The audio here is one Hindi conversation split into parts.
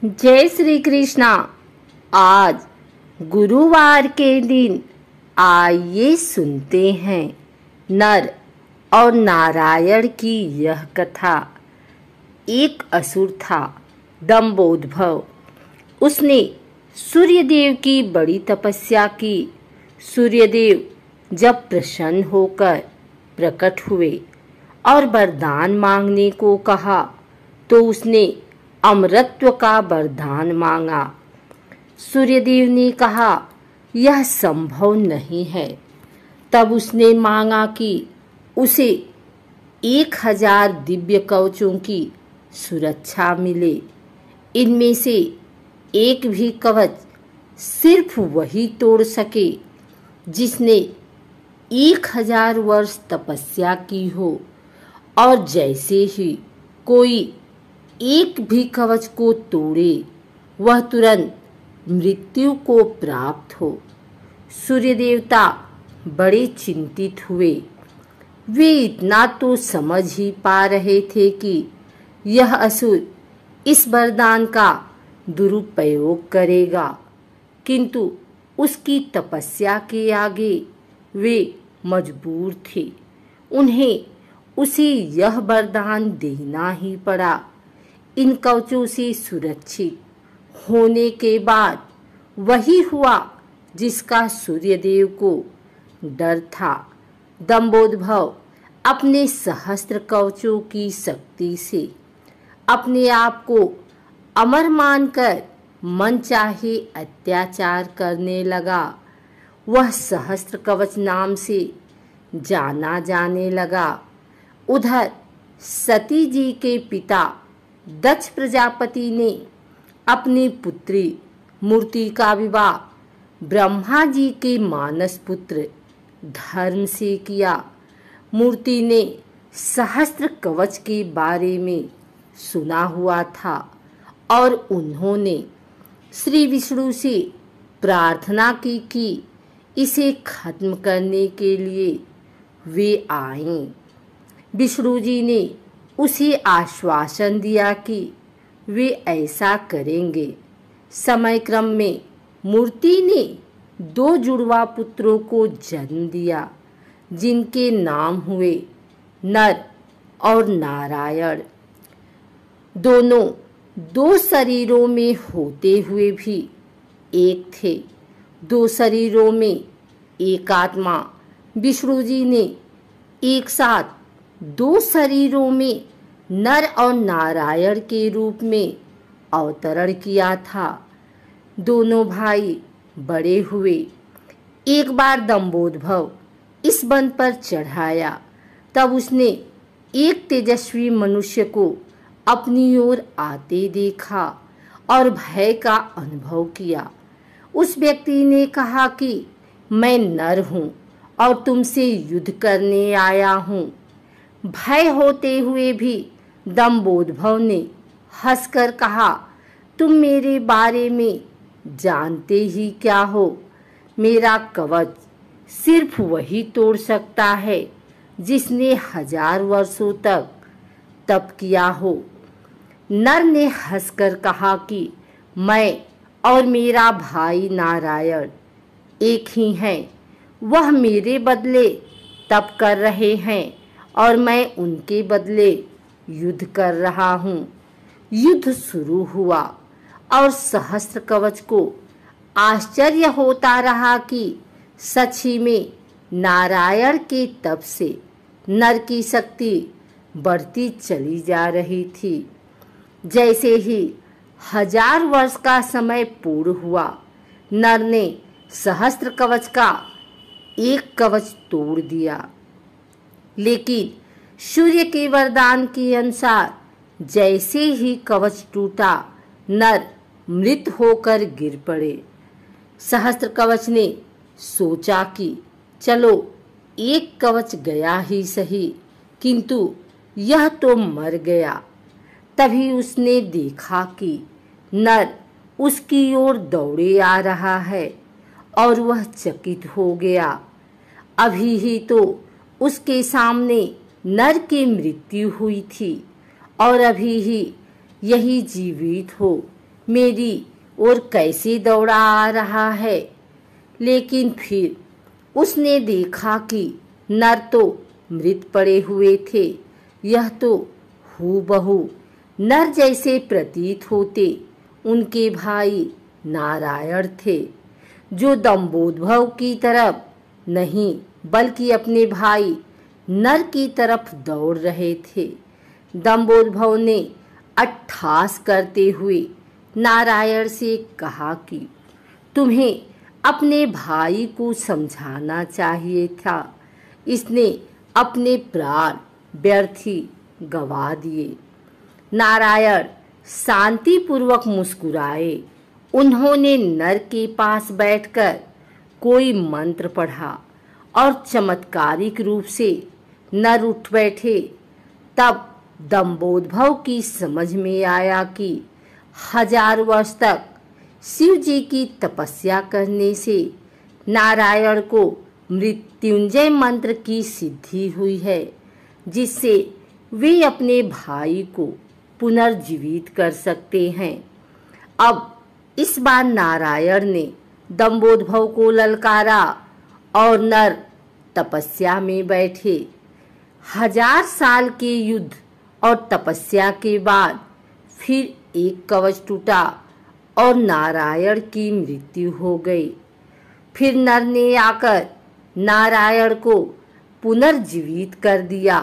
जय श्री कृष्णा। आज गुरुवार के दिन आइए सुनते हैं नर और नारायण की यह कथा। एक असुर था दंभोदभव। उसने सूर्यदेव की बड़ी तपस्या की। सूर्यदेव जब प्रसन्न होकर प्रकट हुए और वरदान मांगने को कहा तो उसने अमरत्व का वरदान मांगा। सूर्यदेव ने कहा यह संभव नहीं है। तब उसने मांगा कि उसे 1000 दिव्य कवचों की सुरक्षा मिले। इनमें से एक भी कवच सिर्फ वही तोड़ सके जिसने 1000 वर्ष तपस्या की हो, और जैसे ही कोई एक भी कवच को तोड़े वह तुरंत मृत्यु को प्राप्त हो। सूर्य देवता बड़े चिंतित हुए। वे इतना तो समझ ही पा रहे थे कि यह असुर इस वरदान का दुरुपयोग करेगा, किंतु उसकी तपस्या के आगे वे मजबूर थे। उन्हें उसे यह वरदान देना ही पड़ा। इन कवचों से सुरक्षित होने के बाद वही हुआ जिसका सूर्यदेव को डर था। दंभोदभव अपने सहस्त्र कवचों की शक्ति से अपने आप को अमर मानकर मन चाहे अत्याचार करने लगा। वह सहस्त्र कवच नाम से जाना जाने लगा। उधर सती जी के पिता दक्ष प्रजापति ने अपनी पुत्री मूर्ति का विवाह ब्रह्मा जी के मानस पुत्र धर्म से किया। मूर्ति ने सहस्त्र कवच के बारे में सुना हुआ था और उन्होंने श्री विष्णु से प्रार्थना की कि इसे खत्म करने के लिए वे आएं। विष्णु जी ने उसे आश्वासन दिया कि वे ऐसा करेंगे। समय क्रम में मूर्ति ने 2 जुड़वा पुत्रों को जन्म दिया, जिनके नाम हुए नर और नारायण। दोनों 2 शरीरों में होते हुए भी एक थे। 2 शरीरों में एक आत्मा। विष्णु जी ने एक साथ 2 शरीरों में नर और नारायण के रूप में अवतरण किया था। दोनों भाई बड़े हुए। एक बार दंभोदभव इस वन पर चढ़ाया। तब उसने एक तेजस्वी मनुष्य को अपनी ओर आते देखा और भय का अनुभव किया। उस व्यक्ति ने कहा कि मैं नर हूँ और तुमसे युद्ध करने आया हूँ। भय होते हुए भी दंभोदभव ने हंसकर कहा, तुम मेरे बारे में जानते ही क्या हो। मेरा कवच सिर्फ वही तोड़ सकता है जिसने 1000 वर्षों तक तप किया हो। नर ने हंसकर कहा कि मैं और मेरा भाई नारायण एक ही हैं। वह मेरे बदले तप कर रहे हैं और मैं उनके बदले युद्ध कर रहा हूँ। युद्ध शुरू हुआ और सहस्त्र कवच को आश्चर्य होता रहा कि सच ही में नारायण के तप से नर की शक्ति बढ़ती चली जा रही थी। जैसे ही 1000 वर्ष का समय पूर्ण हुआ, नर ने सहस्त्र कवच का एक कवच तोड़ दिया, लेकिन सूर्य के वरदान के अनुसार जैसे ही कवच टूटा, नर मृत होकर गिर पड़े। सहस्त्र कवच ने सोचा कि चलो एक कवच गया ही सही, किंतु यह तो मर गया। तभी उसने देखा कि नर उसकी ओर दौड़े आ रहा है और वह चकित हो गया। अभी ही तो उसके सामने नर की मृत्यु हुई थी और अभी ही यही जीवित हो मेरी ओर कैसे दौड़ा आ रहा है। लेकिन फिर उसने देखा कि नर तो मृत पड़े हुए थे। यह तो हूबहू नर जैसे प्रतीत होते उनके भाई नारायण थे, जो दंभोद्भव की तरफ नहीं बल्कि अपने भाई नर की तरफ दौड़ रहे थे। दंभोद्भव ने अट्टहास करते हुए नारायण से कहा कि तुम्हें अपने भाई को समझाना चाहिए था, इसने अपने प्राण व्यर्थ ही गवा दिए। नारायण शांतिपूर्वक मुस्कुराए। उन्होंने नर के पास बैठकर कोई मंत्र पढ़ा और चमत्कारिक रूप से नर उठ बैठे। तब दंभोद्भव की समझ में आया कि 1000 वर्ष तक शिव जी की तपस्या करने से नारायण को मृत्युंजय मंत्र की सिद्धि हुई है, जिससे वे अपने भाई को पुनर्जीवित कर सकते हैं। अब इस बार नारायण ने दंभोद्भव को ललकारा और नर तपस्या में बैठे। 1000 साल के युद्ध और तपस्या के बाद फिर एक कवच टूटा और नारायण की मृत्यु हो गई। फिर नर ने आकर नारायण को पुनर्जीवित कर दिया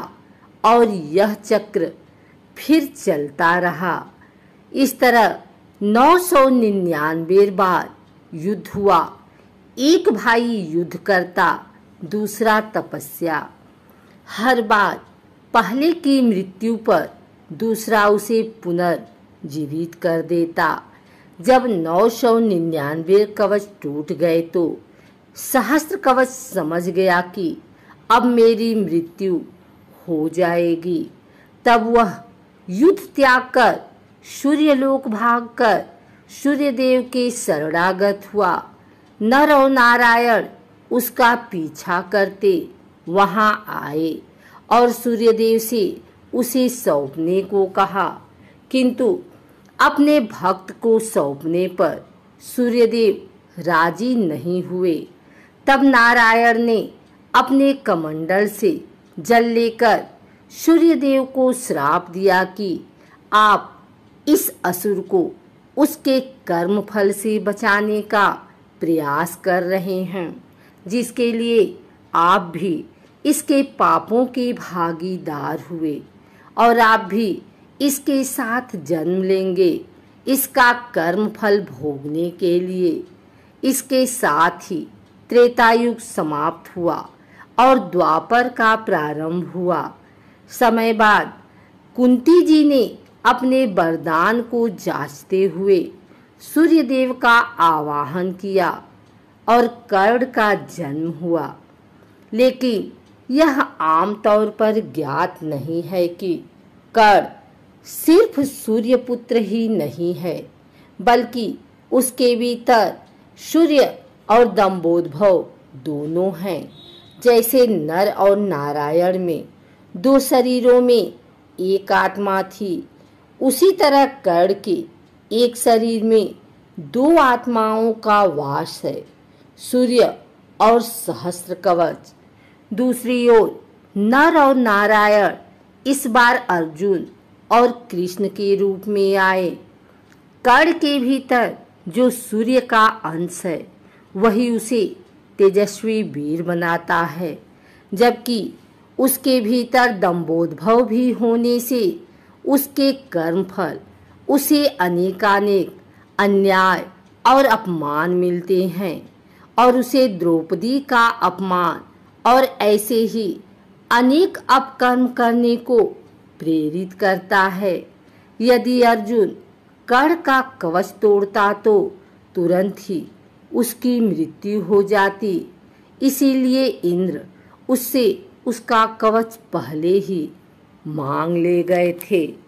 और यह चक्र फिर चलता रहा। इस तरह 999 बार युद्ध हुआ। एक भाई युद्ध करता, दूसरा तपस्या। हर बार पहले की मृत्यु पर दूसरा उसे पुनर्जीवित कर देता। जब 999 कवच टूट गए तो सहस्त्र कवच समझ गया कि अब मेरी मृत्यु हो जाएगी। तब वह युद्ध त्याग कर सूर्यलोक भागकर सूर्यदेव के शरणागत हुआ। नर और नारायण उसका पीछा करते वहां आए और सूर्यदेव से उसे सौंपने को कहा, किंतु अपने भक्त को सौंपने पर सूर्यदेव राजी नहीं हुए। तब नारायण ने अपने कमंडल से जल लेकर सूर्यदेव को श्राप दिया कि आप इस असुर को उसके कर्म फल से बचाने का प्रयास कर रहे हैं, जिसके लिए आप भी इसके पापों के भागीदार हुए और आप भी इसके साथ जन्म लेंगे इसका कर्म फल भोगने के लिए। इसके साथ ही त्रेतायुग समाप्त हुआ और द्वापर का प्रारंभ हुआ। समय बाद कुंती जी ने अपने वरदान को जांचते हुए सूर्यदेव का आवाहन किया और कर्ण का जन्म हुआ। लेकिन यह आमतौर पर ज्ञात नहीं है कि कर्ण सिर्फ सूर्यपुत्र ही नहीं है, बल्कि उसके भीतर सूर्य और दंभोद्भव दोनों हैं। जैसे नर और नारायण में 2 शरीरों में एक आत्मा थी, उसी तरह कर्ण के एक शरीर में 2 आत्माओं का वास है, सूर्य और सहस्त्र कवच। दूसरी ओर नर और नारायण इस बार अर्जुन और कृष्ण के रूप में आए। कर्ण के भीतर जो सूर्य का अंश है वही उसे तेजस्वी वीर बनाता है, जबकि उसके भीतर दंभोद्भव भी होने से उसके कर्मफल उसे अनेकानेक अन्याय और अपमान मिलते हैं और उसे द्रौपदी का अपमान और ऐसे ही अनेक अपकर्म करने को प्रेरित करता है। यदि अर्जुन कर्ण का कवच तोड़ता तो तुरंत ही उसकी मृत्यु हो जाती, इसीलिए इंद्र उससे उसका कवच पहले ही मांग ले गए थे।